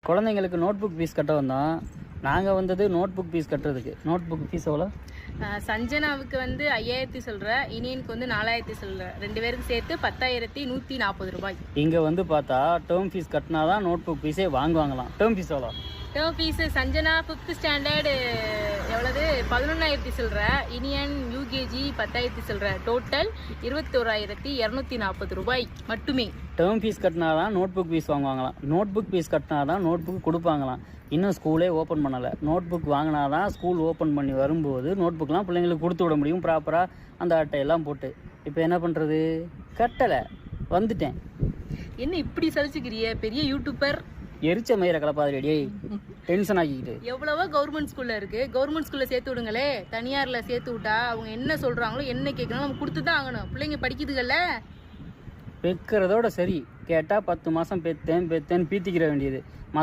குழந்தைங்களுக்கு note book fees கட்ட வந்தோம். நாங்கள் வந்தது நோட் புக் ஃபீஸ் கட்டுறதுக்கு. நோட் புக் ஃபீஸ் எவ்வளோ? சஞ்சனாவுக்கு வந்து 5000 சொல்கிற, இனியனுக்கு வந்து 4000 சொல்கிற, 2 பேருக்கு சேர்த்து 10,140 ரூபாய். இங்கே வந்து பார்த்தா டேர்ம் ஃபீஸ் கட்டினா தான் நோட் புக் ஃபீஸே வாங்குவாங்களாம். டேர்ம் ஃபீஸ் எவ்வளோ? Term fees Sanjana 5th standard எவ்வளவு 11,000 சொல்கிற, இனியன் யூகேஜி 10,000 சொல்கிற, டோட்டல் 21,240 ரூபாய் மட்டுமே. டேர்ம் ஃபீஸ் கட்டினா தான் நோட் புக் ஃபீஸ் வாங்குவாங்களாம். நோட் புக் ஃபீஸ் கட்டினா தான் நோட் புக் கொடுப்பாங்களாம். இன்னும் ஸ்கூலே ஓப்பன் பண்ணலை. நோட் புக் வாங்கினா தான் ஸ்கூல் ஓப்பன் பண்ணி வரும்போது நோட் புக்லாம் பிள்ளைங்களுக்கு கொடுத்து விட முடியும் ப்ராப்பராக அந்த அட்டையெல்லாம் போட்டு. இப்போ என்ன பண்ணுறது? கட்டலை, வந்துட்டேன். என்ன இப்படி சலிச்சுக்கிறிய? பெரிய யூடியூபர். எரிச்ச மயிர கலப்பாதிரடி, டென்ஷன் ஆக்கிக்கிட்டு. எவ்வளவோ கவர்மெண்ட் ஸ்கூல்ல இருக்கு, கவர்மெண்ட் ஸ்கூல்ல சேர்த்து விடுங்களே. தனியார்ல சேர்த்து விட்டா அவங்க என்ன சொல்றாங்களோ என்ன கேட்கணும் நம்ம கொடுத்து தான் ஆகணும். பிள்ளைங்க படிக்குதுகள்ல. பெக்கிறதோட சரி, கேட்டால் 10 மாதம் பெத்தேன் பெத்தேன்னு பீத்திக்கிற வேண்டியது.